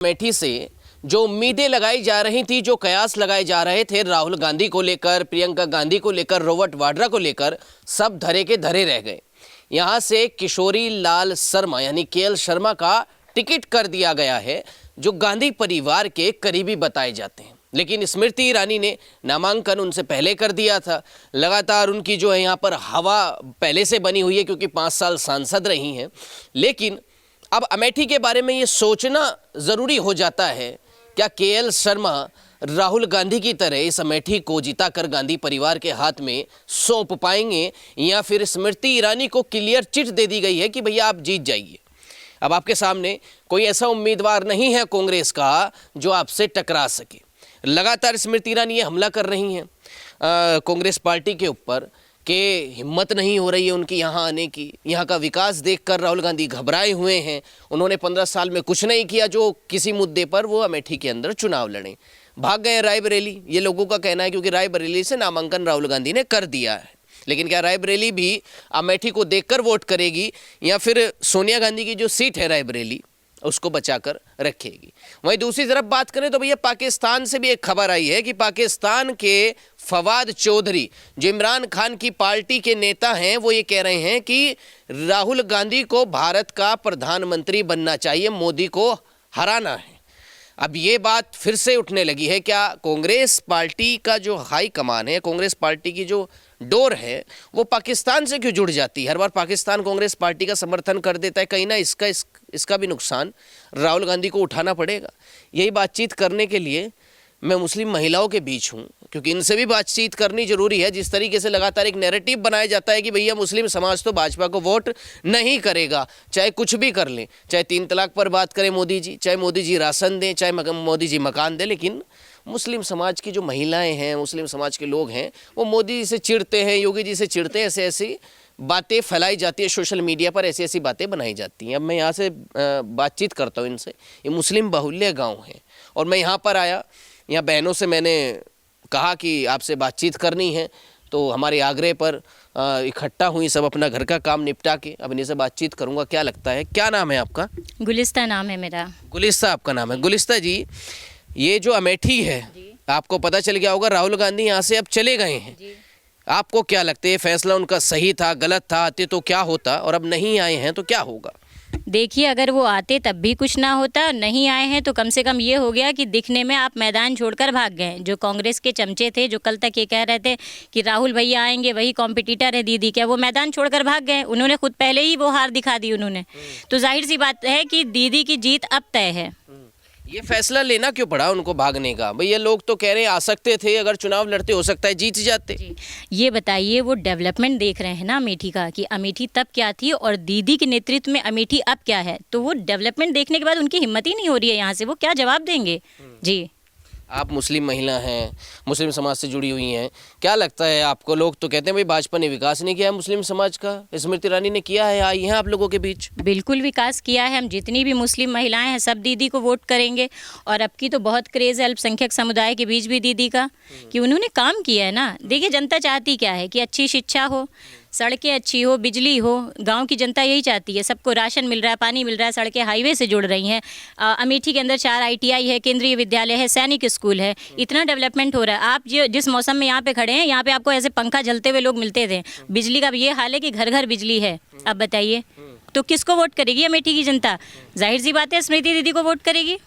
अमेठी से जो उम्मीदें लगाई जा रही थी, जो कयास लगाए जा रहे थे राहुल गांधी को लेकर, प्रियंका गांधी को लेकर, रॉबर्ट वाड्रा को लेकर, सब धरे के धरे रह गए। यहां से किशोरी लाल शर्मा यानी केएल शर्मा का टिकट कर दिया गया है, जो गांधी परिवार के करीबी बताए जाते हैं। लेकिन स्मृति ईरानी ने नामांकन उनसे पहले कर दिया था। लगातार उनकी जो है यहाँ पर हवा पहले से बनी हुई है, क्योंकि 5 साल सांसद रही हैं। लेकिन अब अमेठी के बारे में ये सोचना ज़रूरी हो जाता है, क्या केएल शर्मा राहुल गांधी की तरह इस अमेठी को जिताकर गांधी परिवार के हाथ में सौंप पाएंगे, या फिर स्मृति ईरानी को क्लियर चिट दे दी गई है कि भैया आप जीत जाइए। अब आपके सामने कोई ऐसा उम्मीदवार नहीं है कांग्रेस का जो आपसे टकरा सके। लगातार स्मृति ईरानी ये हमला कर रही हैं कांग्रेस पार्टी के ऊपर कि हिम्मत नहीं हो रही है उनकी यहाँ आने की। यहाँ का विकास देखकर राहुल गांधी घबराए हुए हैं। उन्होंने 15 साल में कुछ नहीं किया जो किसी मुद्दे पर वो अमेठी के अंदर चुनाव लड़ें। भाग गए रायबरेली, ये लोगों का कहना है, क्योंकि रायबरेली से नामांकन राहुल गांधी ने कर दिया है। लेकिन क्या रायबरेली भी अमेठी को देखकर वोट करेगी, या फिर सोनिया गांधी की जो सीट है रायबरेली उसको बचाकर रखेगी? वहीं दूसरी तरफ बात करें तो भैया पाकिस्तान से भी एक खबर आई है कि पाकिस्तान के फवाद चौधरी जो इमरान खान की पार्टी के नेता हैं, वो ये कह रहे हैं कि राहुल गांधी को भारत का प्रधानमंत्री बनना चाहिए, मोदी को हराना है। अब ये बात फिर से उठने लगी है, क्या कांग्रेस पार्टी का जो हाई कमान है, कांग्रेस पार्टी की जो डोर है, वो पाकिस्तान से क्यों जुड़ जाती है? हर बार पाकिस्तान कांग्रेस पार्टी का समर्थन कर देता है, कहीं ना इसका भी नुकसान राहुल गांधी को उठाना पड़ेगा। यही बातचीत करने के लिए मैं मुस्लिम महिलाओं के बीच हूँ, क्योंकि इनसे भी बातचीत करनी जरूरी है। जिस तरीके से लगातार एक नैरेटिव बनाया जाता है कि भैया मुस्लिम समाज तो भाजपा को वोट नहीं करेगा, चाहे कुछ भी कर लें, चाहे 3 तलाक पर बात करें मोदी जी, चाहे मोदी जी राशन दें, चाहे मोदी जी मकान दें, लेकिन मुस्लिम समाज की जो महिलाएं हैं, मुस्लिम समाज के लोग हैं, वो मोदी जी से चिढ़ते हैं, योगी जी से चिढ़ते हैं। ऐसी बातें फैलाई जाती है सोशल मीडिया पर, ऐसी बातें बनाई जाती हैं। अब मैं यहाँ से बातचीत करता हूँ इनसे। ये मुस्लिम बाहुल्य गाँव है और मैं यहाँ पर आया, यहाँ बहनों से मैंने कहा कि आपसे बातचीत करनी है, तो हमारे आग्रह पर इकट्ठा हुई सब, अपना घर का काम निपटा के अब इन्हीं से बातचीत करूंगा। क्या लगता है, क्या नाम है आपका? गुलिस्ता नाम है मेरा। गुलिस्ता आपका नाम है। गुलिस्ता जी, ये जो अमेठी है, आपको पता चल गया होगा राहुल गांधी यहाँ से अब चले गए हैं। आपको क्या लगता है, फैसला उनका सही था, गलत था? आते तो क्या होता, और अब नहीं आए हैं तो क्या होगा? देखिए, अगर वो आते तब भी कुछ ना होता, नहीं आए हैं तो कम से कम ये हो गया कि दिखने में आप मैदान छोड़कर भाग गए। जो कांग्रेस के चमचे थे, जो कल तक ये कह रहे थे कि राहुल भैया आएंगे, वही कॉम्पिटिटर है दीदी के, वो मैदान छोड़कर भाग गए। उन्होंने खुद पहले ही वो हार दिखा दी उन्होंने। तो जाहिर सी बात है कि दीदी की जीत अब तय है। ये फैसला लेना क्यों पड़ा उनको भागने का? भैया लोग तो कह रहे हैं आ सकते थे, अगर चुनाव लड़ते हो सकता है जीत जाते। ये बताइए, वो डेवलपमेंट देख रहे हैं ना अमेठी का, कि अमेठी तब क्या थी और दीदी के नेतृत्व में अमेठी अब क्या है। तो वो डेवलपमेंट देखने के बाद उनकी हिम्मत ही नहीं हो रही है यहाँ से, वो क्या जवाब देंगे? जी, आप मुस्लिम महिला हैं, मुस्लिम समाज से जुड़ी हुई हैं, क्या लगता है आपको? लोग तो कहते हैं भाई भाजपा ने विकास नहीं किया है मुस्लिम समाज का, स्मृति ईरानी ने किया है, आई हैं आप लोगों के बीच। बिल्कुल विकास किया है। हम जितनी भी मुस्लिम महिलाएं हैं सब दीदी को वोट करेंगे, और अब की तो बहुत क्रेज़ है अल्पसंख्यक समुदाय के बीच भी दीदी का, कि उन्होंने काम किया है ना। देखिए, जनता चाहती क्या है कि अच्छी शिक्षा हो, सड़कें अच्छी हो, बिजली हो। गांव की जनता यही चाहती है, सबको राशन मिल रहा है, पानी मिल रहा है, सड़कें हाईवे से जुड़ रही हैं। अमेठी के अंदर 4 ITI है, केंद्रीय विद्यालय है, सैनिक स्कूल है, इतना डेवलपमेंट हो रहा है। आप जिस मौसम में यहाँ पे खड़े हैं, यहाँ पे आपको ऐसे पंखा जलते हुए लोग मिलते थे। बिजली का ये हाल है कि घर घर बिजली है। अब बताइए, तो किसको वोट करेगी अमेठी की जनता? जाहिर सी बात है स्मृति दीदी को वोट करेगी।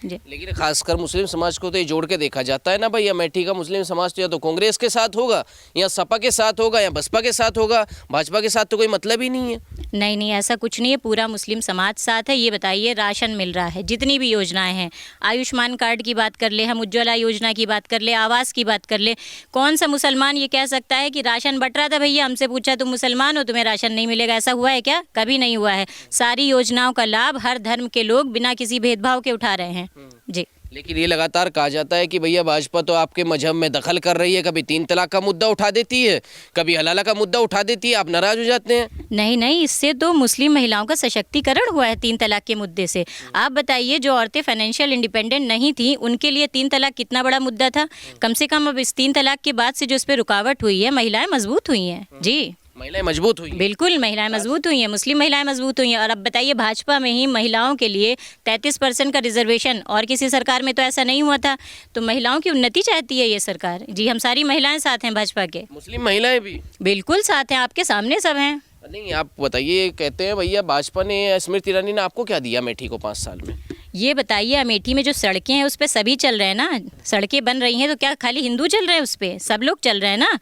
लेकिन खासकर मुस्लिम समाज को तो ये जोड़ के देखा जाता है ना भाई, अमेठी का मुस्लिम समाज तो या तो कांग्रेस के साथ होगा, या सपा के साथ होगा, या बसपा के साथ होगा, भाजपा के साथ तो कोई मतलब ही नहीं है। नहीं, ऐसा कुछ नहीं है, पूरा मुस्लिम समाज साथ है। ये बताइए, राशन मिल रहा है, जितनी भी योजनाएं हैं, आयुष्मान कार्ड की बात कर ले, हम उज्ज्वला योजना की बात कर ले, आवास की बात कर ले, कौन सा मुसलमान ये कह सकता है कि राशन बंट रहा था, भैया हमसे पूछा तुम मुसलमान हो, तुम्हें राशन नहीं मिलेगा? ऐसा हुआ है क्या? कभी नहीं हुआ है। सारी योजनाओं का लाभ हर धर्म के लोग बिना किसी भेदभाव के उठा रहे हैं। जी, लेकिन ये लगातार कहा जाता है कि भैया भाजपा तो आपके मजहब में दखल कर रही है, कभी 3 तलाक का मुद्दा उठा देती है, कभी हलाला का मुद्दा उठा देती है, आप नाराज हो जाते हैं। नहीं, इससे तो मुस्लिम महिलाओं का सशक्तिकरण हुआ है 3 तलाक के मुद्दे से। आप बताइए, जो औरतें फाइनेंशियल इंडिपेंडेंट नहीं थी, उनके लिए 3 तलाक कितना बड़ा मुद्दा था। कम से कम अब इस 3 तलाक के बाद से जो इस पर रुकावट हुई है, महिलाएं मजबूत हुई हैं। जी, महिलाएं मजबूत हुई हैं। बिल्कुल महिलाएं मजबूत हुई हैं, मुस्लिम महिलाएं मजबूत हुई हैं। और अब बताइए भाजपा में ही महिलाओं के लिए 33% का रिजर्वेशन, और किसी सरकार में तो ऐसा नहीं हुआ था। तो महिलाओं की उन्नति चाहती है ये सरकार। जी, हम सारी महिलाएं साथ हैं भाजपा के, मुस्लिम महिलाएं भी बिल्कुल साथ हैं, आपके सामने सब हैं। नहीं, आप बताइए, कहते हैं भैया भाजपा ने, स्मृति ईरानी ने आपको क्या दिया अमेठी को 5 साल में? ये बताइए अमेठी में जो सड़कें हैं उस पे सभी चल रहे हैं ना, सड़कें बन रही हैं तो क्या खाली हिंदू चल रहे हैं उस पे? सब लोग चल रहे हैं ना।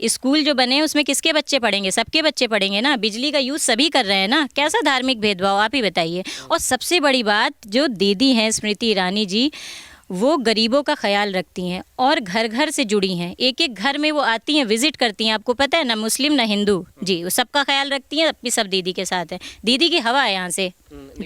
स्कूल जो बने हैं उसमें किसके बच्चे पढ़ेंगे? सबके बच्चे पढ़ेंगे ना। बिजली का यूज़ सभी कर रहे हैं ना। कैसा धार्मिक भेदभाव, आप ही बताइए। और सबसे बड़ी बात, जो दीदी हैं स्मृति ईरानी जी, वो गरीबों का ख्याल रखती हैं और घर घर से जुड़ी हैं। एक एक घर में वो आती हैं, विजिट करती हैं। आपको पता है ना, मुस्लिम ना हिंदू, जी, वो सबका ख्याल रखती हैं। अब सब दीदी के साथ है, दीदी की हवा है यहाँ से।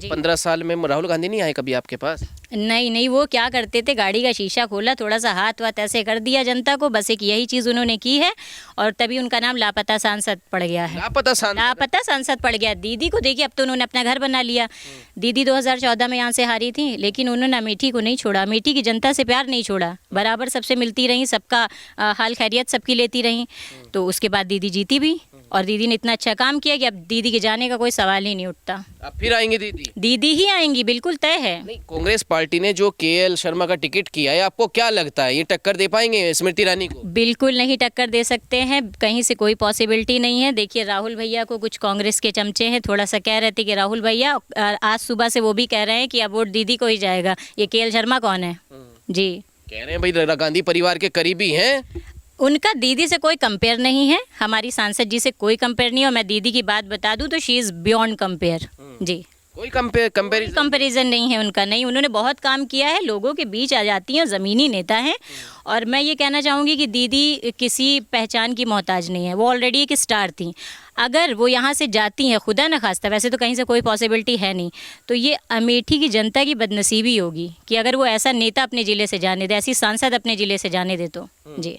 15 साल में राहुल गांधी नहीं आए कभी आपके पास? नहीं नहीं, वो क्या करते थे, गाड़ी का शीशा खोला, थोड़ा सा हाथ वाथ ऐसे कर दिया जनता को, बस एक यही चीज़ उन्होंने की है। और तभी उनका नाम लापता सांसद पड़ गया है। लापता सांसद पड़ गया। दीदी को देखिए, अब तो उन्होंने अपना घर बना लिया। दीदी 2014 में यहाँ से हारी थी, लेकिन उन्होंने अमेठी को नहीं छोड़ा, अमेठी की जनता से प्यार नहीं छोड़ा, बराबर सबसे मिलती रही, सबका हाल खैरियत सबकी लेती रही। तो उसके बाद दीदी जीती भी, और दीदी ने इतना अच्छा काम किया कि अब दीदी के जाने का कोई सवाल ही नहीं उठता। अब फिर आएंगे दीदी? दीदी ही आएंगी, बिल्कुल तय है। नहीं, कांग्रेस पार्टी ने जो केएल शर्मा का टिकट किया है, आपको क्या लगता है ये टक्कर दे पाएंगे स्मृति ईरानी को? बिल्कुल नहीं टक्कर दे सकते हैं, कहीं से कोई पॉसिबिलिटी नहीं है। देखिए राहुल भैया को कुछ कांग्रेस के चमचे हैं, थोड़ा सा कह रहे थे कि राहुल भैया, आज सुबह से वो भी कह रहे हैं कि अब वोट दीदी को ही जाएगा। ये केएल शर्मा कौन है? जी, कह रहे हैं भाई गांधी परिवार के करीबी हैं। उनका दीदी से कोई कंपेयर नहीं है, हमारी सांसद जी से कोई कंपेयर नहीं है। और मैं दीदी की बात बता दूं तो शी इज़ बियॉन्ड कंपेयर। जी, कोई कंपेरिजन नहीं है उनका। नहीं, उन्होंने बहुत काम किया है, लोगों के बीच आ जाती हैं, ज़मीनी नेता हैं। और मैं ये कहना चाहूँगी कि दीदी किसी पहचान की मोहताज नहीं है, वो ऑलरेडी एक स्टार थी। अगर वो यहाँ से जाती हैं, खुदा न खास्ता, वैसे तो कहीं से कोई पॉसिबिलिटी है नहीं, तो ये अमेठी की जनता की बदनसीबी होगी कि अगर वो ऐसा नेता अपने ज़िले से जाने दे, ऐसी सांसद अपने ज़िले से जाने दे तो। जी,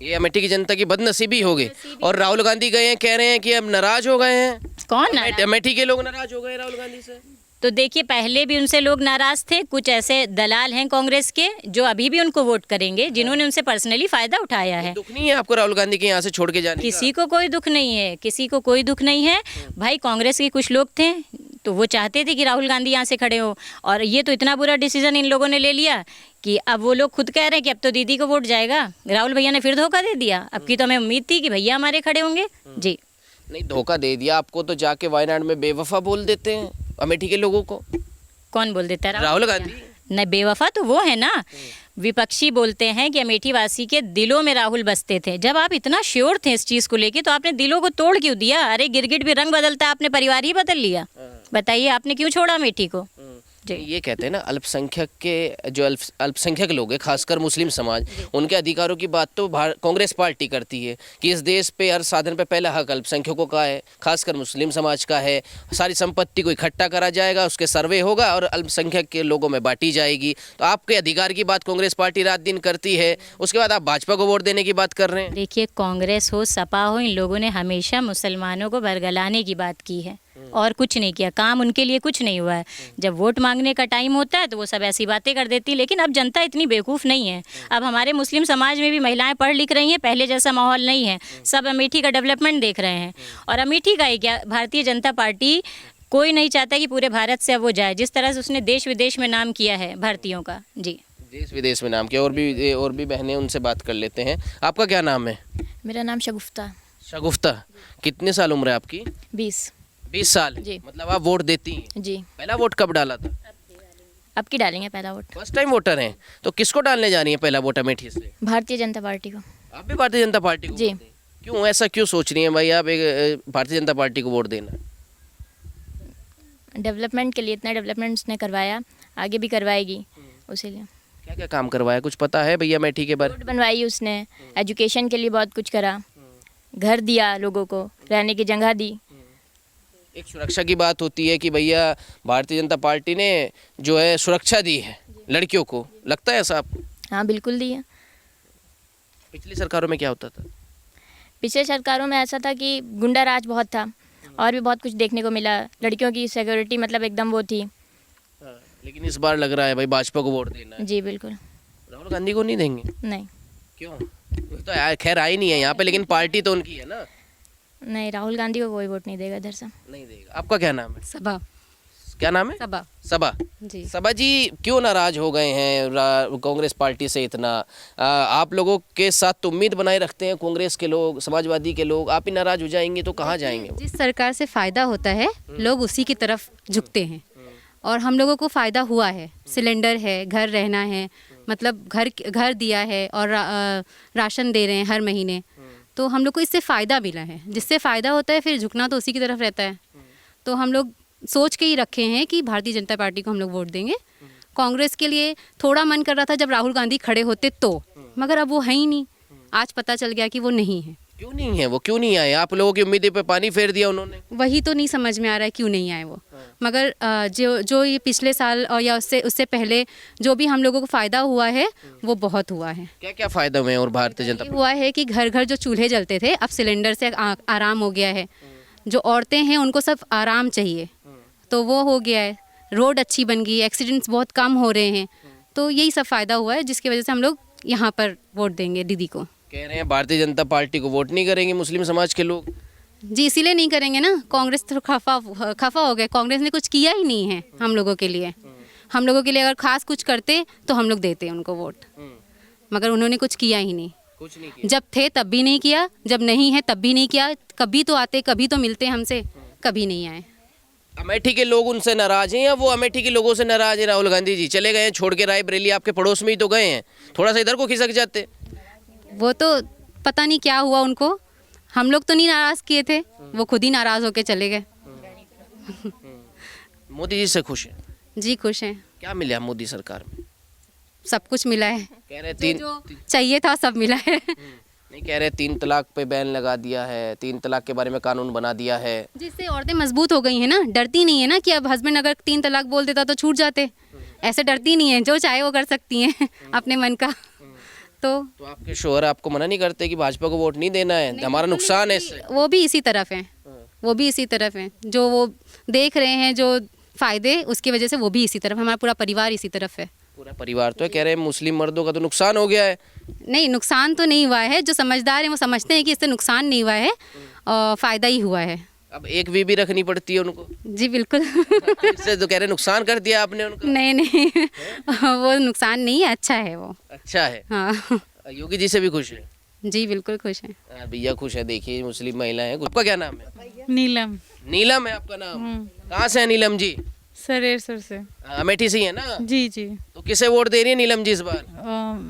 ये अमेठी की जनता की बदनसीबी हो गई। और राहुल गांधी गए हैं, कह रहे हैं कि अब नाराज हो गए हैं। कौन अमेठी के लोग नाराज हो गए राहुल गांधी से? तो देखिए, पहले भी उनसे लोग नाराज थे। कुछ ऐसे दलाल हैं कांग्रेस के जो अभी भी उनको वोट करेंगे, जिन्होंने उनसे पर्सनली फायदा उठाया है। दुख नहीं है आपको राहुल गांधी के यहाँ से छोड़ के जाने किसी को कोई दुख नहीं है, किसी को कोई दुख नहीं है भाई। कांग्रेस के कुछ लोग थे तो वो चाहते थे कि राहुल गांधी यहाँ से खड़े हो, और ये तो इतना बुरा डिसीजन इन लोगों ने ले लिया कि अब वो लोग खुद कह रहे हैं कि अब तो दीदी को वोट जाएगा। राहुल भैया ने फिर धोखा दे दिया। अब की तो हमें उम्मीद थी कि भैया हमारे खड़े होंगे। जी, नहीं, धोखा दे दिया आपको तो जाके वायनाड में बेवफा बोल देते हैं अमेठी के लोगों को। कौन बोल देता है? राहुल गांधी। नहीं, बेवफा तो वो है ना, विपक्षी बोलते हैं कि अमेठी वासी के दिलों में राहुल बसते थे। जब आप इतना श्योर थे इस चीज़ को लेके, तो आपने दिलों को तोड़ क्यों दिया? अरे गिरगिट भी रंग बदलता है, आपने परिवार ही बदल लिया। बताइए आपने क्यों छोड़ा अमेठी को? ये कहते हैं ना, अल्पसंख्यक के जो अल्पसंख्यक लोग हैं, खासकर मुस्लिम समाज, उनके अधिकारों की बात तो कांग्रेस पार्टी करती है कि इस देश पे हर साधन पे पहला हक अल्पसंख्यकों का है, खासकर मुस्लिम समाज का है। सारी संपत्ति को इकट्ठा करा जाएगा, उसके सर्वे होगा और अल्पसंख्यक के लोगों में बांटी जाएगी। तो आपके अधिकार की बात कांग्रेस पार्टी रात दिन करती है, उसके बाद आप भाजपा को वोट देने की बात कर रहे हैं। देखिए, कांग्रेस हो, सपा हो, इन लोगों ने हमेशा मुसलमानों को बरगलाने की बात की है और कुछ नहीं किया। काम उनके लिए कुछ नहीं हुआ है। जब वोट मांगने का टाइम होता है तो वो सब ऐसी बातें कर देती। लेकिन अब जनता इतनी बेवकूफ़ नहीं है। अब हमारे मुस्लिम समाज में भी महिलाएं पढ़ लिख रही हैं, पहले जैसा माहौल नहीं है। सब अमेठी का डेवलपमेंट देख रहे हैं। और अमेठी का ही क्या, भारतीय जनता पार्टी कोई नहीं चाहता कि पूरे भारत से अब वो जाए, जिस तरह से उसने देश विदेश में नाम किया है भारतीयों का। जी, देश विदेश में नाम किया। और भी बहनें, उनसे बात कर लेते हैं। आपका क्या नाम है? मेरा नाम शगुफ्ता। शगुफ्ता, कितने साल उम्र है आपकी? 20 साल। जी। मतलब आप वोट देती हैं? जी। पहला वोट कब डाला था? अब की डालेंगे पहला वोट। फर्स्ट टाइम वोटर हैं, तो किसको डालने जा रही है पहला वोट अमेठी से? भारतीय जनता पार्टी को। आप भी भारतीय जनता पार्टी को? जी। क्यों ऐसा क्यों सोच रही हैं भाई आप एक भारतीय जनता पार्टी को वोट देना? डेवलपमेंट के लिए, इतना डेवलपमेंट उसने करवाया, आगे भी करवाएगी, उसी लिए। क्या क्या काम करवाया, कुछ पता है भैया अमेठी के बारे? रोड बनवाई उसने, एजुकेशन के लिए बहुत कुछ करा, घर दिया लोगों को, रहने की जगह दी। एक सुरक्षा की बात होती है कि भैया भारतीय जनता पार्टी ने जो है सुरक्षा दी है लड़कियों को, लगता है ऐसा आपको? हाँ बिल्कुल दी है। पिछली सरकारों में क्या होता था? पिछले सरकारों में ऐसा था कि गुंडा राज बहुत था और भी बहुत कुछ देखने को मिला। लड़कियों की सिक्योरिटी मतलब एकदम वो थी। लेकिन इस बार लग रहा है भाई भाजपा को वोट देना है। जी बिल्कुल। राहुल गांधी को नहीं देंगे? नहीं। क्यों? वो तो खैर आई नहीं है यहाँ पे, लेकिन पार्टी तो उनकी है ना। नहीं, राहुल गांधी को कोई वोट नहीं देगा इधर से। नहीं देगा। आपका क्या नाम है? सबा क्या नाम है? सबा सबा जी। सबा जी, क्यों नाराज हो गए हैं कांग्रेस पार्टी से इतना? आप लोगों के साथ तो उम्मीद बनाए रखते हैं कांग्रेस के लोग, समाजवादी के लोग, आप ही नाराज हो जाएंगे तो कहाँ जाएंगे वो? जिस सरकार से फ़ायदा होता है लोग उसी की तरफ झुकते हैं, और हम लोगों को फ़ायदा हुआ है। सिलेंडर है, घर रहना है, मतलब घर दिया है, और राशन दे रहे हैं हर महीने, तो हम लोग को इससे फ़ायदा मिला है। जिससे फ़ायदा होता है फिर झुकना तो उसी की तरफ रहता है। तो हम लोग सोच के ही रखे हैं कि भारतीय जनता पार्टी को हम लोग वोट देंगे। कांग्रेस के लिए थोड़ा मन कर रहा था जब राहुल गांधी खड़े होते तो, मगर अब वो है ही नहीं। आज पता चल गया कि वो नहीं है। क्यों नहीं है वो? क्यों नहीं आए? आप लोगों की उम्मीदें पे पानी फेर दिया उन्होंने। वही तो नहीं समझ में आ रहा है क्यों नहीं आए वो। मगर जो ये पिछले साल और या उससे पहले जो भी हम लोगों को फ़ायदा हुआ है वो बहुत हुआ है। क्या क्या फायदा हुए हैं और भारतीय जनता ये हुआ है कि घर घर जो चूल्हे जलते थे अब सिलेंडर से आराम हो गया है। जो औरतें हैं उनको सब आराम चाहिए तो वो हो गया है। रोड अच्छी बन गई, एक्सीडेंट्स बहुत कम हो रहे हैं। तो यही सब फ़ायदा हुआ है जिसकी वजह से हम लोग यहाँ पर वोट देंगे दीदी को। कह रहे हैं भारतीय जनता पार्टी को वोट नहीं करेंगे मुस्लिम समाज के लोग। जी, इसीलिए नहीं करेंगे ना, कांग्रेस तो खफा हो गए। कांग्रेस ने कुछ किया ही नहीं है हम लोगों के लिए। हम लोगों के लिए अगर खास कुछ करते तो हम लोग देते उनको वोट, मगर उन्होंने कुछ किया ही नहीं। कुछ नहीं किया। जब थे तब भी नहीं किया, जब नहीं है तब भी नहीं किया। कभी तो आते, कभी तो मिलते हमसे, कभी नहीं आए। अमेठी के लोग उनसे नाराज हैं या वो अमेठी के लोगों से नाराज हैं? राहुल गांधी जी चले गए हैं, छोड़ के रायबरेली, आपके पड़ोस में ही तो गए हैं, थोड़ा सा इधर को खिसक जाते। वो तो पता नहीं क्या हुआ उनको। हम लोग तो नहीं नाराज़ किए थे, वो खुद ही नाराज़ होके चले गए। मोदी जी से खुश हैं? जी खुश हैं, क्या मिला मोदी सरकार में? सब कुछ मिला है। कह रहे जो चाहिए था सब मिला है। नहीं, कह रहे 3 तलाक पे बैन लगा दिया है, 3 तलाक के बारे में कानून बना दिया है। जिससे औरतें मजबूत हो गई हैं ना, डरती नहीं है ना कि अब हस्बैंड अगर 3 तलाक बोल देता तो छूट जाते। ऐसे डरती नहीं है, जो चाहे वो कर सकती हैं अपने मन का। तो आपके शोहर आपको मना नहीं करते कि भाजपा को वोट नहीं देना है, हमारा नुकसान है इससे? वो भी इसी तरफ हैं, वो भी इसी तरफ हैं। जो वो देख रहे हैं जो फ़ायदे, उसकी वजह से वो भी इसी तरफ, हमारा पूरा परिवार इसी तरफ है। पूरा परिवार तो है। कह रहे हैं मुस्लिम मर्दों का तो नुकसान हो गया है। नहीं, नुकसान तो नहीं हुआ है। जो समझदार हैं वो समझते हैं कि इससे नुकसान नहीं हुआ है और फ़ायदा ही हुआ है। अब एक बीबी रखनी पड़ती है उनको। जी बिल्कुल। इससे तो कह रहे नुकसान कर दिया आपने उनका। नहीं नहीं, वो नुकसान नहीं है, अच्छा है वो। अच्छा है। हाँ योगी जी से भी खुश है? जी बिल्कुल खुश हैं। भैया खुश है। देखिए मुस्लिम महिलाएं। आपका क्या नाम है? नीलम। नीलम है आपका नाम? कहाँ से है नीलम जी? सरेसर से। अमेठी से ही है ना? जी जी। तो किसे वोट दे रही है नीलम जी इस बार?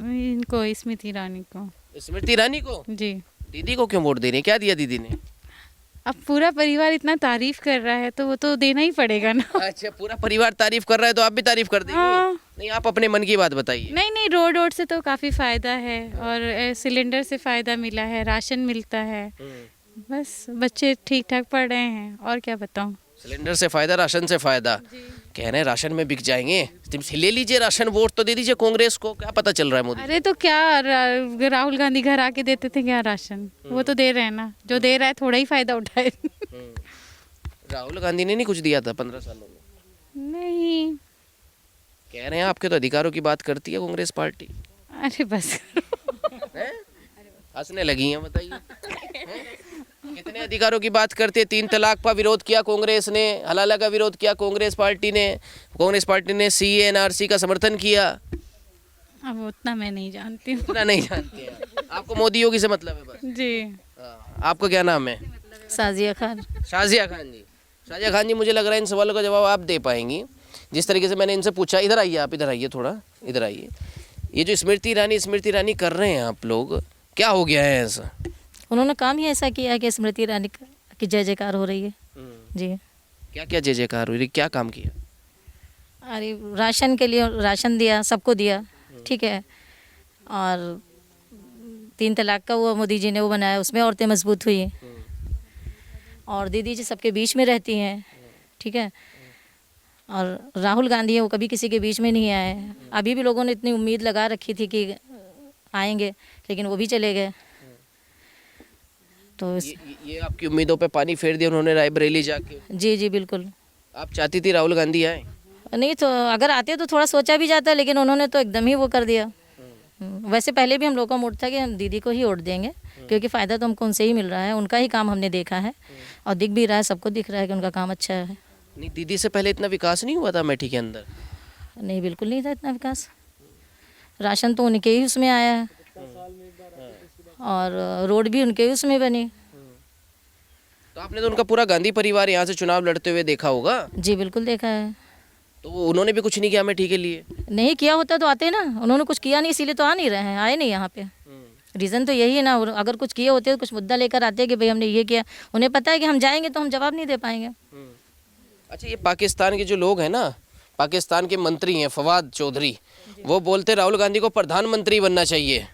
इनको, स्मृति ईरानी को। स्मृति ईरानी को? जी। दीदी को क्यों वोट दे रही है? क्या दिया दीदी ने? अब पूरा परिवार इतना तारीफ कर रहा है तो वो तो देना ही पड़ेगा ना। अच्छा, पूरा परिवार तारीफ कर रहा है तो आप भी तारीफ कर देंगे? हाँ। नहीं, आप अपने मन की बात बताइए। नहीं नहीं, रोड से तो काफ़ी फ़ायदा है, और सिलेंडर से फ़ायदा मिला है, राशन मिलता है, बस बच्चे ठीक ठाक पढ़ रहे हैं, और क्या बताऊँ। सिलेंडर से फायदा, राशन से फायदा। कह रहे हैं राशन में बिक जाएंगे। तुम ले लीजिए राशन, वोट तो दे दीजिए कांग्रेस को। क्या पता चल रहा है मोदी? अरे तो क्या राहुल गांधी घर आके देते थे क्या राशन? वो तो दे रहे हैं ना, जो दे रहा है थोड़ा ही फ़ायदा उठाए। राहुल गांधी ने नहीं कुछ दिया था 15 सालों में? नहीं। कह रहे हैं आपके तो अधिकारों की बात करती है कांग्रेस पार्टी। अरे बस हैं? हंसने लगी हैं, बताइए। कितने अधिकारों की बात करते हैं? 3 तलाक का विरोध किया कांग्रेस ने, हलाला का विरोध किया कांग्रेस पार्टी ने CA NRC का समर्थन किया। अब उतना मैं नहीं जानती हूँ। उतना नहीं जानते हैं। आपको मोदी योगी से मतलब है बस? जी। आपका क्या नाम है? साजिया खान। शाजिया खान जी। शाजिया खान जी, मुझे लग रहा है इन सवालों का जवाब आप दे पाएंगी। जिस तरीके से मैंने इनसे पूछा। इधर आइए, आप इधर आइए, थोड़ा इधर आइए। ये जो स्मृति ईरानी कर रहे हैं आप लोग, क्या हो गया है ऐसा? उन्होंने काम ही ऐसा किया है कि स्मृति ईरानी की जय जयकार हो रही है। जी। क्या क्या जय जयकार हो रही? क्या काम किया? अरे राशन के लिए राशन दिया, सबको दिया, ठीक है। और 3 तलाक का वो मोदी जी ने वो बनाया, उसमें औरतें मजबूत हुई। और दीदी जी सबके बीच में रहती हैं, ठीक है। और राहुल गांधी है, वो कभी किसी के बीच में नहीं आए। अभी भी लोगों ने इतनी उम्मीद लगा रखी थी कि आएंगे, लेकिन वो भी चले गए। तो ये आपकी उम्मीदों पे पानी फेर दिया उन्होंने रायबरेली जाके? जी जी बिल्कुल। आप चाहती थी राहुल गांधी आए? नहीं तो अगर आते तो थोड़ा सोचा भी जाता, लेकिन उन्होंने तो एकदम ही वो कर दिया। वैसे पहले भी हम लोगों का मूड था कि हम दीदी को ही वोट देंगे, क्योंकि फ़ायदा तो हमको उनसे ही मिल रहा है, उनका ही काम हमने देखा है और दिख भी रहा है, सबको दिख रहा है कि उनका काम अच्छा है। नहीं, दीदी से पहले इतना विकास नहीं हुआ था अमेठी के अंदर? नहीं, बिल्कुल नहीं था इतना विकास। राशन तो उनके ही उसमें आया है और रोड भी उनके ही उसमें बनी। तो आपने तो उनका पूरा गांधी परिवार यहाँ से चुनाव लड़ते हुए देखा होगा। जी बिल्कुल देखा है। तो उन्होंने भी कुछ नहीं किया अमेठी के लिए? नहीं किया होता तो आते ना, उन्होंने कुछ किया नहीं इसीलिए तो आ नहीं रहे हैं, आए नहीं यहाँ पे। रीज़न तो यही है ना, अगर कुछ किए होते तो कुछ मुद्दा लेकर आते कि भाई हमने ये किया, उन्हें पता है कि हम जाएंगे तो हम जवाब नहीं दे पाएंगे। अच्छा, ये पाकिस्तान के जो लोग हैं ना, पाकिस्तान के मंत्री हैं फवाद चौधरी, वो बोलते राहुल गांधी को प्रधानमंत्री बनना चाहिए।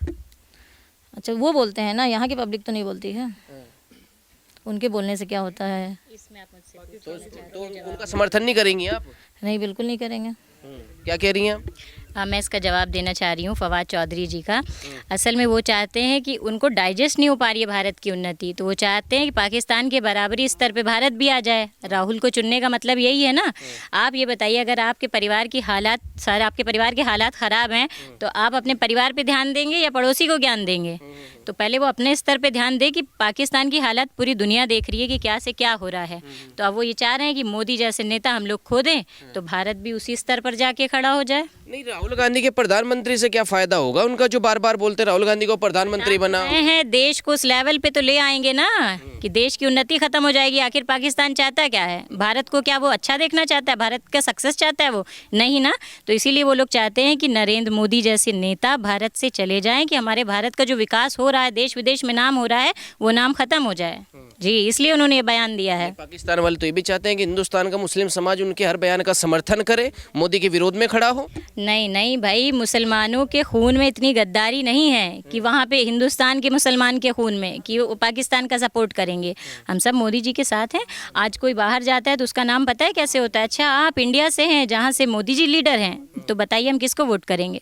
अच्छा, वो बोलते हैं ना, यहाँ की पब्लिक तो नहीं बोलती है, उनके बोलने से क्या होता है। तो उनका समर्थन नहीं करेंगी आप? नहीं, बिल्कुल नहीं करेंगे। क्या कह रही हैं आप? हाँ, मैं इसका जवाब देना चाह रही हूँ फवाद चौधरी जी का। असल में वो चाहते हैं कि उनको डाइजेस्ट नहीं हो पा रही है भारत की उन्नति, तो वो चाहते हैं कि पाकिस्तान के बराबरी स्तर पे भारत भी आ जाए। राहुल को चुनने का मतलब यही है ना। आप ये बताइए, अगर आपके परिवार की हालात आपके परिवार के हालात ख़राब हैं तो आप अपने परिवार पे ध्यान देंगे या पड़ोसी को ज्ञान देंगे? तो पहले वो अपने स्तर पे ध्यान दे कि पाकिस्तान की हालात पूरी दुनिया देख रही है कि क्या से क्या हो रहा है। तो अब वो ये चाह रहे हैं कि मोदी जैसे नेता हम लोग खो दें तो भारत भी उसी स्तर पर जाके खड़ा हो जाए। नहीं, राहुल गांधी के प्रधानमंत्री से क्या फायदा होगा उनका, जो बार बार बोलते राहुल गांधी को प्रधानमंत्री बना हैं, देश को उस लेवल पे तो ले आएंगे ना कि देश की उन्नति खत्म हो जाएगी। आखिर पाकिस्तान चाहता क्या है? भारत को क्या वो अच्छा देखना चाहता है? भारत का सक्सेस चाहता है वो? नहीं ना। तो इसीलिए वो लोग चाहते हैं कि नरेंद्र मोदी जैसे नेता भारत से चले जाएं, कि हमारे भारत का जो विकास हो रहा है, देश विदेश में नाम हो रहा है, वो नाम खत्म हो जाए। जी, इसलिए उन्होंने ये बयान दिया है। पाकिस्तान वाले तो ये भी चाहते हैं कि हिंदुस्तान का मुस्लिम समाज उनके हर बयान का समर्थन करे, मोदी के विरोध में खड़ा हो। नहीं नहीं भाई, मुसलमानों के खून में इतनी गद्दारी नहीं है कि वहाँ पे हिंदुस्तान के मुसलमान के खून में कि वो पाकिस्तान का सपोर्ट करेंगे। हम सब मोदी जी के साथ हैं। आज कोई बाहर जाता है तो उसका नाम पता है कैसे होता है? अच्छा, आप इंडिया से हैं जहाँ से मोदी जी लीडर हैं, तो बताइए हम किसको वोट करेंगे?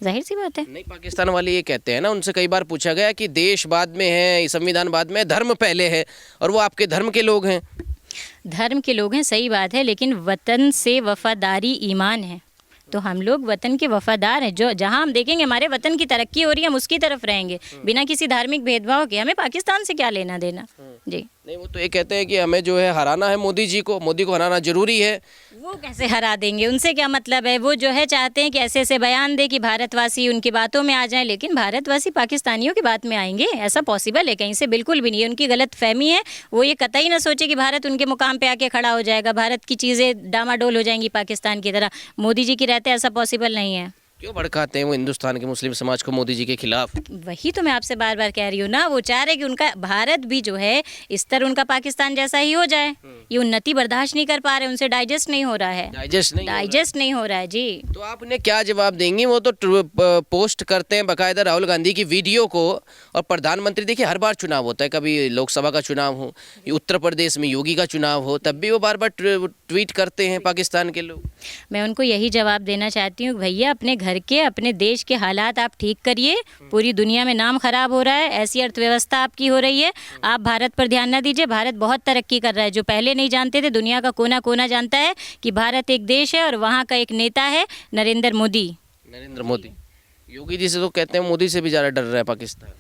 जाहिर सी बात है। नहीं, पाकिस्तान वाले ये कहते हैं ना, उनसे कई बार पूछा गया कि देश बाद में है, संविधान बाद में, धर्म पहले है, और वो आपके धर्म के लोग हैं। धर्म के लोग हैं, सही बात है, लेकिन वतन से वफादारी ईमान है। तो हम लोग वतन के वफादार हैं। जो जहां हम देखेंगे हमारे वतन की तरक्की हो रही है, हम उसकी तरफ रहेंगे बिना किसी धार्मिक भेदभाव के। हमें पाकिस्तान से क्या लेना देना। जी नहीं, वो तो ये कहते हैं कि हमें जो है हराना है मोदी जी को, मोदी को हराना जरूरी है। वो कैसे हरा देंगे? उनसे क्या मतलब है? वो जो है चाहते हैं कि ऐसे ऐसे बयान दे कि भारतवासी उनकी बातों में आ जाएं, लेकिन भारतवासी पाकिस्तानियों की बात में आएंगे? ऐसा पॉसिबल है कहीं से? बिल्कुल भी नहीं है। उनकी गलत फहमी है। वो ये कतई ना सोचे कि भारत उनके मुकाम पे आके खड़ा हो जाएगा, भारत की चीज़ें डामाडोल हो जाएंगी पाकिस्तान की तरह। मोदी जी की रहते ऐसा पॉसिबल नहीं है। क्यों भड़काते हैं वो हिंदुस्तान के मुस्लिम समाज को मोदी जी के खिलाफ? वही तो मैं आपसे बार बार कह रही हूँ ना, वो चाह रहे कि उनका भारत भी जो है स्तर उनका पाकिस्तान जैसा ही हो जाए। ये उन्नति बर्दाश्त नहीं कर पा रहे, उनसे डाइजेस्ट नहीं हो रहा है। डाइजेस्ट नहीं हो रहा है जी। तो आप उन्हें क्या जवाब देंगी? वो तो पोस्ट करते हैं बाकायदा राहुल गांधी की वीडियो को, और प्रधानमंत्री, देखिए हर बार चुनाव होता है, कभी लोकसभा का चुनाव हो, उत्तर प्रदेश में योगी का चुनाव हो, तब भी वो बार बार ट्वीट करते हैं पाकिस्तान के लोग। मैं उनको यही जवाब देना चाहती हूँ, भैया अपने घर के, अपने देश के हालात आप ठीक करिए। पूरी दुनिया में नाम खराब हो रहा है, ऐसी अर्थव्यवस्था आपकी हो रही है, आप भारत पर ध्यान ना दीजिए। भारत बहुत तरक्की कर रहा है। जो पहले नहीं जानते थे, दुनिया का कोना कोना जानता है कि भारत एक देश है और वहाँ का एक नेता है नरेंद्र मोदी। योगी जी से तो कहते हैं मोदी से भी ज़्यादा डर रहा है पाकिस्तान।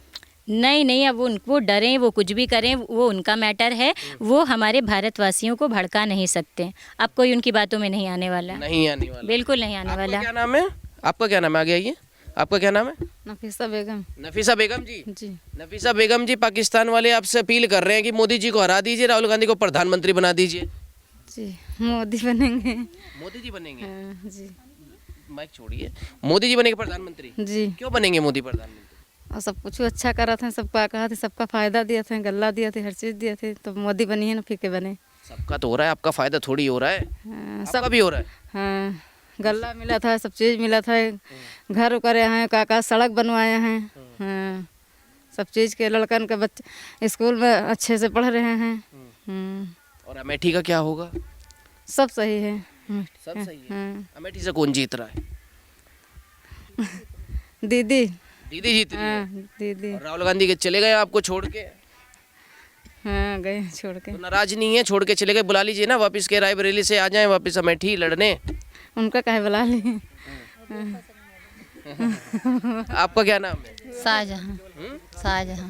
नहीं नहीं, अब वो डरें, वो कुछ भी करें, वो उनका मैटर है। वो हमारे भारतवासियों को भड़का नहीं सकते। अब कोई उनकी बातों में नहीं आने वाला। बिल्कुल नहीं आने वाला। क्या नाम है आपका? क्या नाम है? आगे आइए। आपका क्या नाम है? नफीसा बेगम। नफीसा बेगम जी। जी नफीसा बेगम जी, पाकिस्तान वाले आपसे अपील कर रहे हैं कि मोदी जी को हरा दीजिए, राहुल गांधी को प्रधानमंत्री बना दीजिए। जी, मोदी बनेंगे। मोदी जी बनेंगे? हाँ, जी। माइक छोड़िए। मोदी जी बनेंगे प्रधानमंत्री? जी। क्यों बनेंगे मोदी प्रधानमंत्री? और सब कुछ अच्छा करा था, सबका कहा थे, सबका फायदा दिया थे, गल्ला दिया थे, हर चीज़ दिया थे, तो मोदी बनी है ना, फिर के बने। सबका तो हो रहा है, आपका फायदा थोड़ी हो रहा है। हाँ, सबका भी हो रहा है। हाँ, गल्ला मिला था, सब चीज़ मिला था, घर करे हैं, काका सड़क बनवाए हैं। हाँ, सब चीज़ के लड़कन के बच्चे स्कूल में अच्छे से पढ़ रहे हैं। और अमेठी का क्या होगा? सब सही है। सब सही है। हाँ, अमेठी से कौन जीत रहा है? दीदी। दीदी जीत रही है। हाँ, दीदी। और राहुल गांधी के चले गए आपको छोड़ के? हाँ, गए छोड़ के। तो नाराज नहीं है? छोड़ के चले गए, बुला लीजिए ना वापस के, रायबरेली से आ जाएं वापस अमेठी लड़ने। उनका काहे बुला ली। आपका क्या नाम है? शाहजहां शाहजहां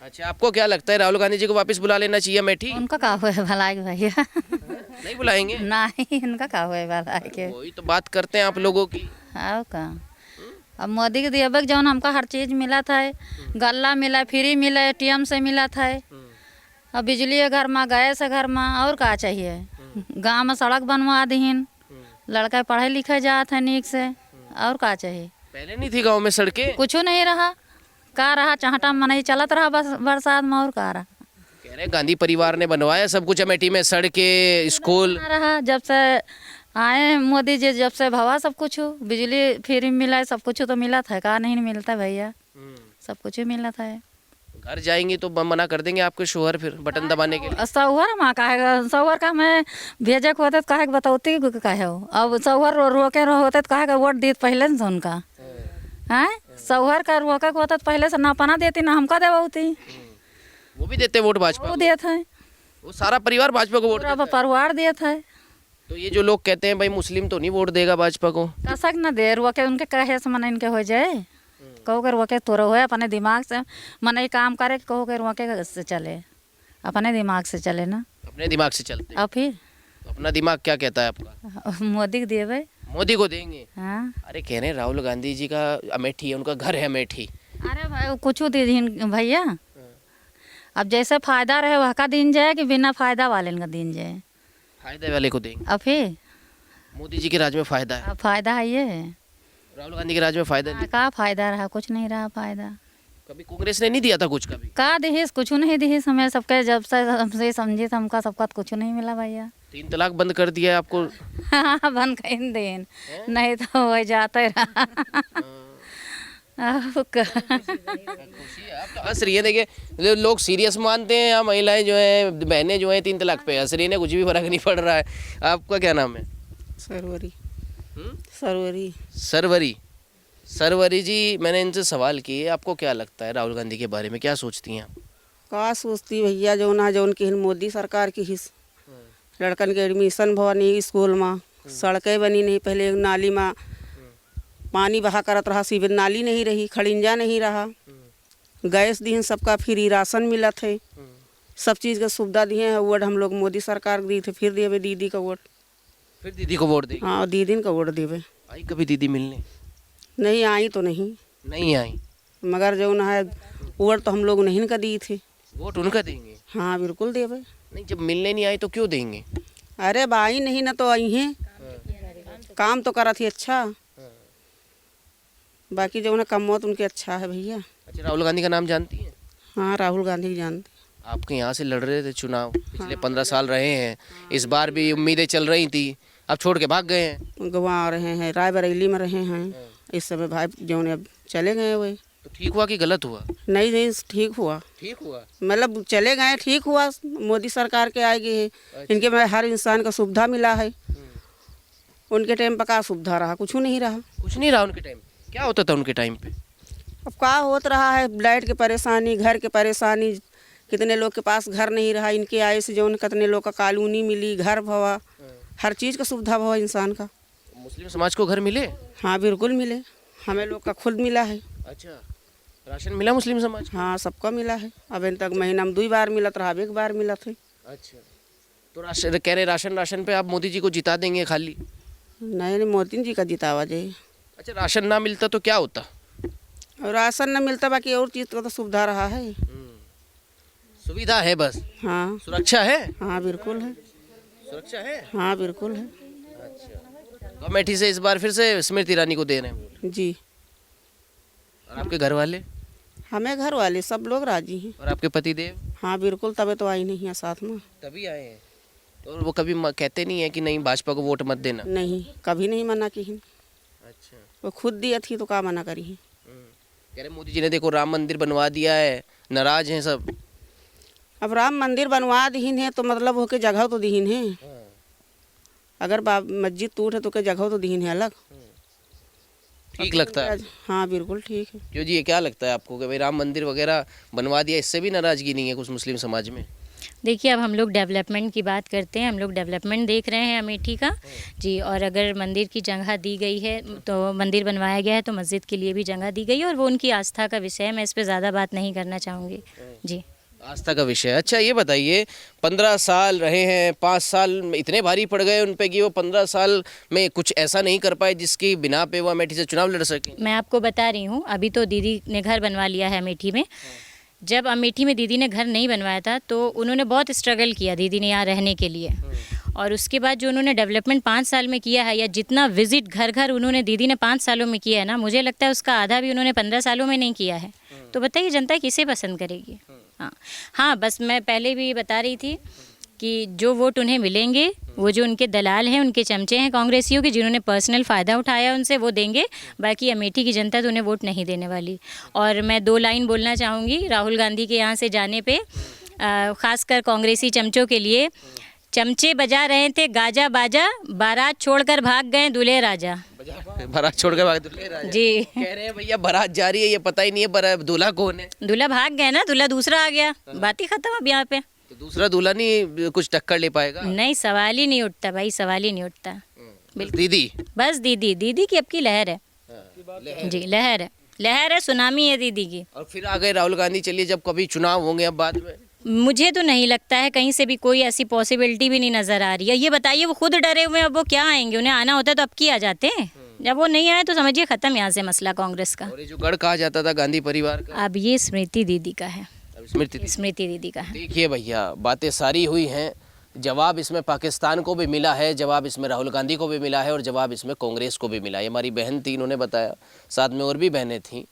अच्छा, आपको क्या लगता है राहुल गांधी जी को वापस बुला लेना चाहिए अमेठी? उनका का हुआ है भला के भैया नहीं बुलाएंगे? नहीं उनका का हुआ है भला के वही तो बात करते हैं आप लोगों की। आओ का अब मोदी के दिए बक जौन हमका हर चीज़ मिला था गल्ला मिला फ्री मिला ATM से मिला था अब बिजली है घर में गैस है घर में और का चाहिए गांव में सड़क बनवा दीन लड़का पढ़े लिखे जात है नीक से और का चाहिए पहले नहीं थी गांव में सड़कें? कुछ नहीं रहा का रहा चाहटा मनाई चलत रहा बस बरसात में और का रहा कह रहे गांधी परिवार ने बनवाया सब कुछ अमेठी में, सड़कें, स्कूल। ना रहा जब से आए मोदी जी जब से भवा सब कुछ बिजली फ्री मिला है सब कुछ तो मिला था का नहीं मिलता भैया सब कुछ ही मिला था घर जाएंगी तो मना कर देंगे आपके शोहर फिर बटन दबाने के लिए। सौहर माँ कहेगा सौहर का मैं भेजे को होते कहे बताती कहे हो अब सौहर रोके होते तो कहेगा वोट दी पहले से उनका हैं सौहर का रोके को होता पहले से ना पना देती ना हमका देती वो भी देते वोट भाजपा वो को? दिए थे वो सारा परिवार भाजपा को वोट पूरा देता है। परिवार दिए थे तो ये जो लोग कहते हैं भाई मुस्लिम तो नहीं वोट देगा भाजपा को, कसक न दे रोके उनके कहे से मन इनके हो जाए कहो कर रोके तोरा हो अपने दिमाग से मन ये काम करे कहो कर रोके से चले अपने दिमाग से चले ना अपने दिमाग से चलते हैं। अब फिर तो अपना दिमाग क्या कहता है आपका? मोदी के दिए भाई मोदी को देंगे। हाँ अरे कह रहे हैं राहुल गांधी जी का अमेठी है, उनका घर है अमेठी। अरे भाई कुछ दे दीन भैया अब जैसे फायदा रहे वह का दिन जाए कि बिना फायदा वाले का दिन जाए फायदे वाले को देंगे। अब फिर मोदी जी के राज में फायदा है, अब फायदा है ये राहुल गांधी के राज में फायदा नहीं। का फायदा रहा कुछ नहीं रहा फायदा कभी कांग्रेस ने नहीं दिया था कुछ कभी? का दिहिस कुछ नहीं दिहिस हमें सबके जब से हमसे समझे तो हमका सबका कुछ नहीं मिला भैया 3 तलाक बंद कर दिया है आपको। हाँ बन कहीं दिन नहीं तो वही जाते रहा अब का- आप तो हंस रही है, देखिए लोग सीरियस मानते हैं या महिलाएं जो है बहनें जो है 3 तलाक पे हंस रही है, कुछ भी फर्क नहीं पड़ रहा है। आपका क्या नाम है? सरवरी हम्म? सरवरी सरवरी। सरवरी जी, मैंने इनसे सवाल किए, आपको क्या लगता है राहुल गांधी के बारे में, क्या सोचती हैं आप? का सोचती भैया जो ना जो उनकी मोदी सरकार की हिस्स लड़कन के एडमिशन भवा नहीं स्कूल में सड़कें बनी नहीं पहले नाली में पानी बहा करत रहा सीवर नाली नहीं रही खड़िंजा नहीं रहा गैस दी सबका फ्री राशन मिला थे सब चीज़ का सुविधा दिए हैं वोट हम लोग मोदी सरकार दी थे फिर दिए दीदी का वोट फिर दीदी को वोट देगी? हाँ दीदी का वोट देवे आई कभी दीदी मिलने? नहीं आई तो नहीं आई। मगर जो ना है वोट तो हम लोग नहीं का दी थे वोट उनका देंगे? हाँ बिल्कुल देवे नहीं, जब मिलने नहीं आई तो क्यों देंगे? अरे बाई नहीं ना तो आई हैं काम तो करा थी अच्छा बाकी जो ना कम मौत उनके अच्छा है भैया। अच्छा, राहुल गांधी का नाम जानती हैं? हाँ राहुल गांधी की जानते आपके यहाँ से लड़ रहे थे चुनाव, पिछले 15 साल रहे हैं, इस बार भी उम्मीदें चल रही थी, अब छोड़ के भाग गए हैं। गंवा रहे हैं रायबरेली में रहे हैं इस समय भाई जो ने अब चले गए वे तो ठीक हुआ कि गलत हुआ? नहीं ठीक हुआ ठीक हुआ। मतलब चले गए ठीक हुआ मोदी सरकार के आएगी है इनके में हर इंसान का सुविधा मिला है उनके टाइम पर का सुविधा रहा कुछ नहीं रहा कुछ नहीं रहा उनके टाइम। क्या होता था उनके टाइम पे? अब का होत रहा है लाइट की परेशानी घर की परेशानी कितने लोग के पास घर नहीं रहा इनके आए से जो कितने लोग का कॉलोनी मिली घर भवा हर चीज़ का सुविधा भवा इंसान का। मुस्लिम समाज को घर मिले? हाँ बिल्कुल मिले हमें लोग का खुद मिला है। अच्छा, राशन मिला मुस्लिम समाज को? हाँ सबका मिला है अब इन तक महीना में 2 बार मिलत रहा अब 1 बार मिला थे। अच्छा, तो राशन कह रहे राशन पे आप मोदी जी को जिता देंगे खाली? नहीं मोदी जी का जितावा जाए। अच्छा, राशन ना मिलता तो क्या होता? और राशन न मिलता बाकी और चीज़ का तो सुविधा रहा है। सुविधा है बस? हाँ सुरक्षा है? हाँ बिल्कुल है सुरक्षा है। हाँ बिल्कुल है तो अमेठी से इस बार फिर से स्मृति ईरानी को दे रहे हैं। जी। और आपके घर वाले हमें घर वाले सब लोग राजी हैं। और आपके पति देव? हाँ बिल्कुल तबे तो आई नहीं है साथ में। तभी आए हैं। और वो कभी कहते नहीं है कि नहीं भाजपा को वोट मत देना? नहीं कभी नहीं मना की हैं अच्छा, वो खुद दिया थी तो का मना करी है। कह रहे मोदी जी ने देखो राम मंदिर बनवा दिया है, नाराज हैं सब। अब राम मंदिर बनवा दीन है तो मतलब होके जगह तो दीन है अगर मस्जिद टूट है तो के जगह तो दीन है अलग। ठीक लगता है? हाँ बिल्कुल ठीक है। क्यों जी, ये क्या लगता है आपको कि भाई राम मंदिर वगैरह बनवा दिया इससे भी नाराजगी नहीं है कुछ मुस्लिम समाज में? देखिए, अब हम लोग डेवलपमेंट की बात करते हैं। हम लोग डेवलपमेंट देख रहे हैं अमेठी का जी। और अगर मंदिर की जगह दी गई है तो मंदिर बनवाया गया है तो मस्जिद के लिए भी जगह दी गई है, और वो उनकी आस्था का विषय है। मैं इस पे ज़्यादा बात नहीं करना चाहूँगी जी। आस्था का विषय है। अच्छा ये बताइए, 15 साल रहे हैं, 5 साल में इतने भारी पड़ गए उन पे कि वो 15 साल में कुछ ऐसा नहीं कर पाए जिसकी बिना पे वो अमेठी से चुनाव लड़ सके। मैं आपको बता रही हूँ, अभी तो दीदी ने घर बनवा लिया है अमेठी में। जब अमेठी में दीदी ने घर नहीं बनवाया था तो उन्होंने बहुत स्ट्रगल किया दीदी ने यहाँ रहने के लिए। और उसके बाद जो उन्होंने डेवलपमेंट 5 साल में किया है, या जितना विजिट घर घर उन्होंने दीदी ने 5 सालों में किया है ना, मुझे लगता है उसका आधा भी उन्होंने 15 सालों में नहीं किया है। तो बताइए जनता किसे पसंद करेगी। हाँ, बस मैं पहले भी बता रही थी कि जो वोट उन्हें मिलेंगे वो जो उनके दलाल हैं, उनके चमचे हैं कांग्रेसियों के, जिन्होंने पर्सनल फ़ायदा उठाया उनसे, वो देंगे। बाकी अमेठी की जनता तो उन्हें वोट नहीं देने वाली। और मैं 2 लाइन बोलना चाहूँगी राहुल गांधी के यहाँ से जाने पे, ख़ासकर कांग्रेसी चमचों के लिए। चमचे बजा रहे थे गाजा बाजा, बारात छोड़कर भाग गए दूल्हे राजा। बारात छोड़कर भाग दूल्हे राजा जी। कह रहे हैं भैया बारात जा रही है, ये पता ही नहीं है दूल्हा कौन है। दूल्हा भाग गए ना, दूल्हा दूसरा आ गया, बात ही खत्म अब यहाँ पे। तो दूसरा दूल्हा नहीं कुछ टक्कर ले पाएगा। नहीं, सवाल ही नहीं उठता भाई, सवाल ही नहीं उठता। दीदी बस दीदी की अब की लहर है जी, लहर है, सुनामी है दीदी की। और फिर आ गए राहुल गांधी। चलिए, जब कभी चुनाव होंगे अब बाद में, मुझे तो नहीं लगता है कहीं से भी कोई ऐसी पॉसिबिलिटी भी नहीं नज़र आ रही है। ये बताइए, वो खुद डरे हुए हैं, अब वो क्या आएंगे? उन्हें आना होता तो अब की आ जाते हैं। जब वो नहीं आए तो समझिए ख़त्म यहाँ से मसला कांग्रेस का। और ये जो गढ़ कहा जाता था गांधी परिवार का, अब ये स्मृति दीदी का है, स्मृति स्मृति दीदी का है। देखिए भैया, बातें सारी हुई हैं। जवाब इसमें पाकिस्तान को भी मिला है, जवाब इसमें राहुल गांधी को भी मिला है, और जवाब इसमें कांग्रेस को भी मिला है। हमारी बहन थी, इन्होंने बताया, साथ में और भी बहनें थीं,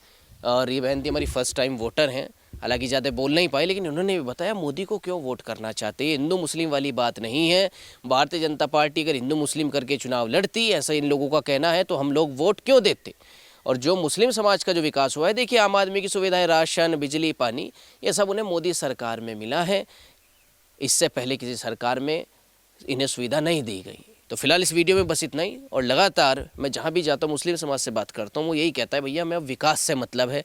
और ये बहन थी हमारी फर्स्ट टाइम वोटर हैं। हालांकि ज़्यादा बोल नहीं पाए, लेकिन उन्होंने भी बताया मोदी को क्यों वोट करना चाहते हैं। हिंदू मुस्लिम वाली बात नहीं है। भारतीय जनता पार्टी अगर हिंदू मुस्लिम करके चुनाव लड़ती, ऐसा इन लोगों का कहना है, तो हम लोग वोट क्यों देते। और जो मुस्लिम समाज का जो विकास हुआ है, देखिए आम आदमी की सुविधाएं, राशन, बिजली, पानी, ये सब उन्हें मोदी सरकार में मिला है। इससे पहले किसी सरकार में इन्हें सुविधा नहीं दी गई। तो फिलहाल इस वीडियो में बस इतना ही। और लगातार मैं जहाँ भी जाता हूँ मुस्लिम समाज से बात करता हूँ, वो यही कहता है भैया मैं अब विकास से मतलब है,